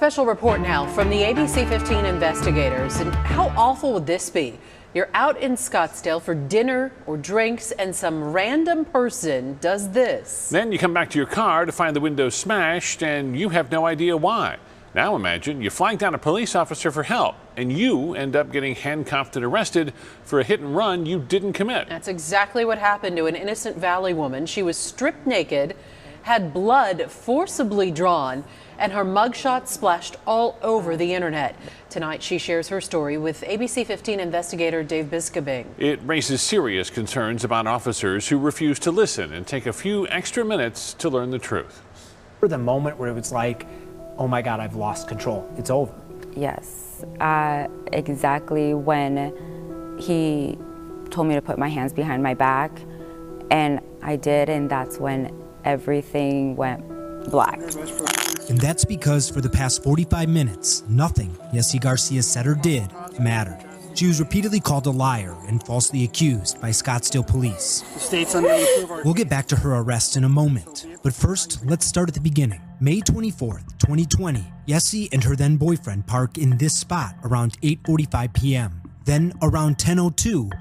Special report now from the ABC 15 investigators. And how awful would this be? You're out in Scottsdale for dinner or drinks and some random person does this. Then you come back to your car to find the window smashed and you have no idea why. Now imagine you flag down a police officer for help and you end up getting handcuffed and arrested for a hit and run you didn't commit. That's exactly what happened to an innocent Valley woman. She was stripped naked, had blood forcibly drawn, and her mugshot splashed all over the internet. Tonight, she shares her story with ABC 15 investigator Dave Biscabing. It raises serious concerns about officers who refuse to listen and take a few extra minutes to learn the truth. For the moment where it was like, oh my God, I've lost control. It's over. Yes, exactly when he told me to put my hands behind my back, and I did, and that's when everything went black. And that's because for the past 45 minutes, nothing Yessenia Garcia said or did mattered. She was repeatedly called a liar and falsely accused by Scottsdale police. We'll get back to her arrest in a moment. But first, let's start at the beginning. May 24th, 2020, Yessie and her then boyfriend park in this spot around 8:45 p.m. Then around 10:02,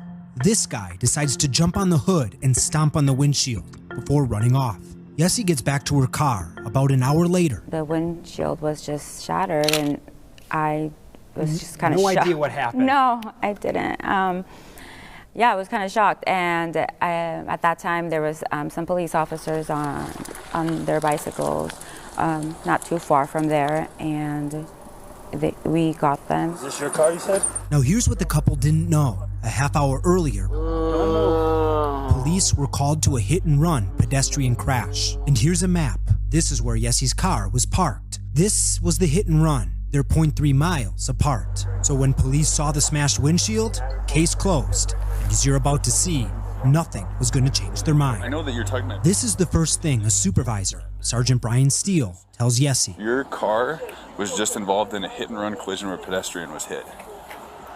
this guy decides to jump on the hood and stomp on the windshield before running off. Yessie gets back to her car about an hour later. The windshield was just shattered and I was just kind of shocked. No idea what happened? No, I didn't. Yeah, I was kind of shocked, and at that time there was some police officers on their bicycles not too far from there, and we got them. Is this your car, you said? Now here's what the couple didn't know. A half hour earlier, police were called to a hit-and-run pedestrian crash. And here's a map. This is where Yessie's car was parked. This was the hit-and-run. They're 0.3 miles apart. So when police saw the smashed windshield, case closed. And as you're about to see, nothing was going to change their mind. I know that you're talking about. This is the first thing a supervisor, Sergeant Brian Steele, tells Yessie. Your car was just involved in a hit-and-run collision where a pedestrian was hit.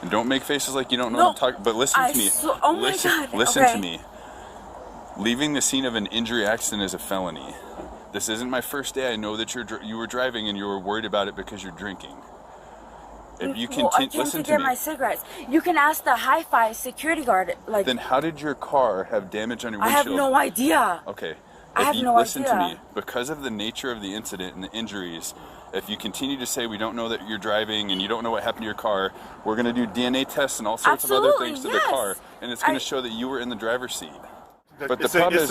And don't make faces like you don't know what I'm talking about. But listen to me. Oh my God. Listen to me. Leaving the scene of an injury accident is a felony. This isn't my first day. I know that you were driving and you were worried about it because you're drinking. If you continue, I came to get my cigarettes. You can ask the hi-fi security guard. Like. Then how did your car have damage on your windshield? I have no idea. Okay. I have no idea. Listen to me. Because of the nature of the incident and the injuries, if you continue to say we don't know that you're driving and you don't know what happened to your car, we're going to do DNA tests and all sorts of other things to the car, and it's going to show that you were in the driver's seat. But the problem is,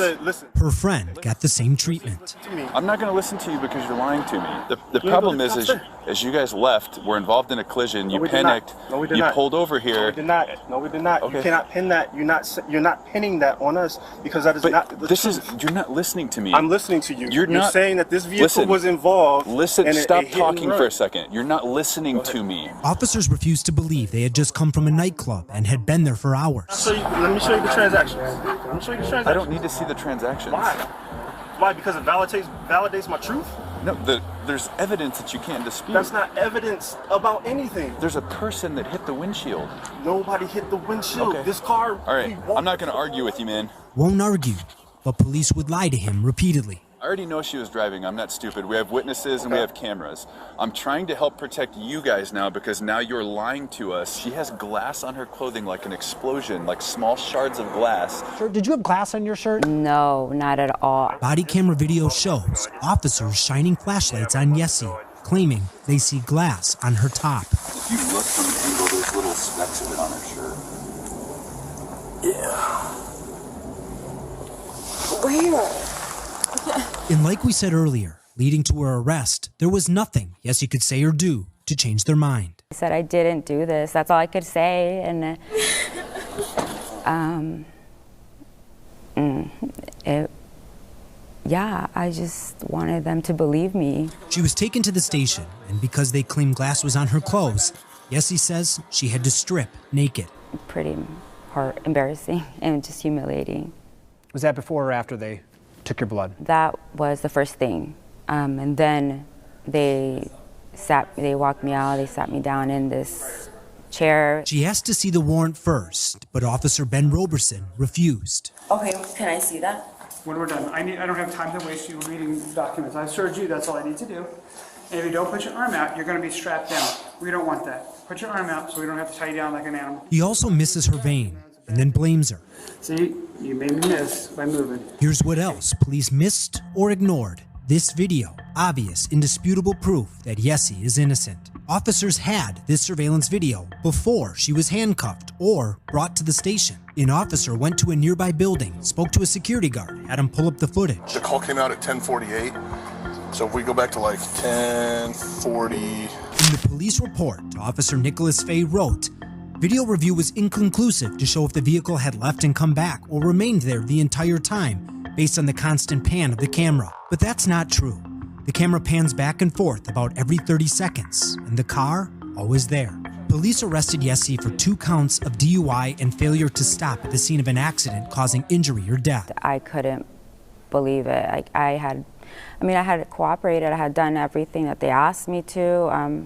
her friend got the same treatment. I'm not going to listen to you because you're lying to me. The problem is as you guys left, were involved in a collision, you panicked, you pulled over here. No, we did not. No, we did not. Okay. You cannot pin that. You're not pinning that on us because that is not the truth. You're not listening to me. I'm listening to you. You're saying that this vehicle was involved. Listen, stop talking for a second. You're not listening to me. Officers refused to believe they had just come from a nightclub and had been there for hours. Let me show you the transactions. Let me show you the transactions. I don't need to see the transactions. Why? Why? Because it validates my truth? No, there's evidence that you can't dispute. That's not evidence about anything. There's a person that hit the windshield. Nobody hit the windshield. Okay. This car... All right, I'm not going to argue with you, man. Won't argue, but police would lie to him repeatedly. I already know she was driving. I'm not stupid. We have witnesses and we have cameras. I'm trying to help protect you guys now because now you're lying to us. She has glass on her clothing like an explosion, like small shards of glass. Sir, did you have glass on your shirt? No, not at all. Body camera video shows officers shining flashlights on Yessie, claiming they see glass on her top. If you look from an angle, there's little specks of it on her shirt. Yeah. Where? And like we said earlier, leading to her arrest, there was nothing Yessie could say or do to change their mind. I said I didn't do this. That's all I could say, and yeah, I just wanted them to believe me. She was taken to the station, and because they claimed glass was on her clothes, Yessie says she had to strip naked. Pretty embarrassing and just humiliating. Was that before or after they took your blood? That was the first thing. And then they walked me out, they sat me down in this chair. She asked to see the warrant first, but Officer Ben Roberson refused. Okay, can I see that? When we're done, I don't have time to waste you reading documents. I've served you, that's all I need to do. And if you don't put your arm out, you're going to be strapped down. We don't want that. Put your arm out so we don't have to tie you down like an animal. He also misses her vein and then blames her. See, you made me miss by moving. Here's what else police missed or ignored. This video, obvious, indisputable proof that Yessie is innocent. Officers had this surveillance video before she was handcuffed or brought to the station. An officer went to a nearby building, spoke to a security guard, had him pull up the footage. The call came out at 10:48, so if we go back to like 10:40. In the police report, Officer Nicholas Fay wrote, video review was inconclusive to show if the vehicle had left and come back or remained there the entire time, based on the constant pan of the camera. But that's not true. The camera pans back and forth about every 30 seconds, and the car, always there. Police arrested Yessie for 2 counts of DUI and failure to stop at the scene of an accident causing injury or death. I couldn't believe it. I had cooperated. I had done everything that they asked me to.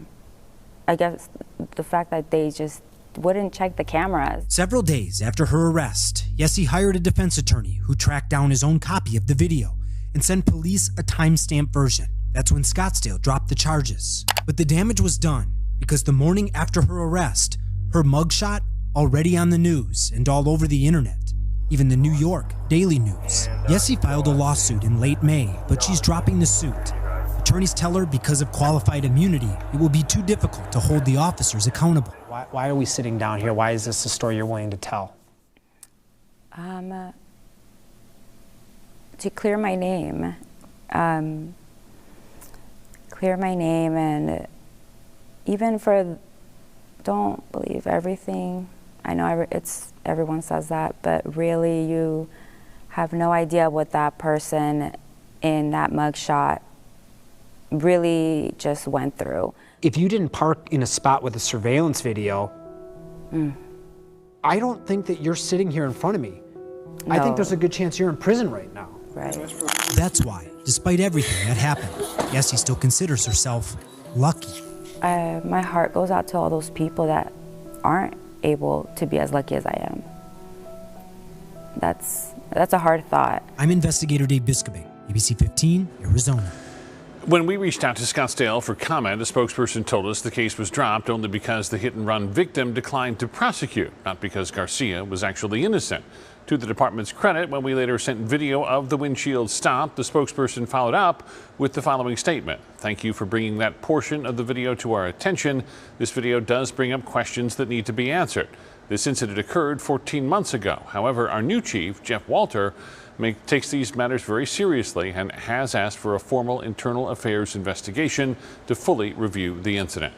I guess the fact that they just wouldn't check the cameras. Several days after her arrest, Yessie hired a defense attorney who tracked down his own copy of the video and sent police a timestamped version. That's when Scottsdale dropped the charges. But the damage was done because the morning after her arrest, her mugshot already on the news and all over the internet, even the New York Daily News. Yessie filed a lawsuit in late May, but she's dropping the suit. Attorneys tell her because of qualified immunity, it will be too difficult to hold the officers accountable. Why are we sitting down here? Why is this a story you're willing to tell? To clear my name. Clear my name, and even for, don't believe everything. I know everyone says that, but really you have no idea what that person in that mugshot really just went through. If you didn't park in a spot with a surveillance video, I don't think that you're sitting here in front of me. No. I think there's a good chance you're in prison right now. Right. That's why, despite everything that happened, Yessie still considers herself lucky. My heart goes out to all those people that aren't able to be as lucky as I am. That's a hard thought. I'm investigator Dave Biscobing, ABC 15, Arizona. When we reached out to Scottsdale for comment, a spokesperson told us the case was dropped only because the hit-and-run victim declined to prosecute, not because Garcia was actually innocent. To the department's credit, when we later sent video of the windshield stop, the spokesperson followed up with the following statement. Thank you for bringing that portion of the video to our attention. This video does bring up questions that need to be answered. This incident occurred 14 months ago. However, our new chief, Jeff Walter, takes these matters very seriously and has asked for a formal internal affairs investigation to fully review the incident.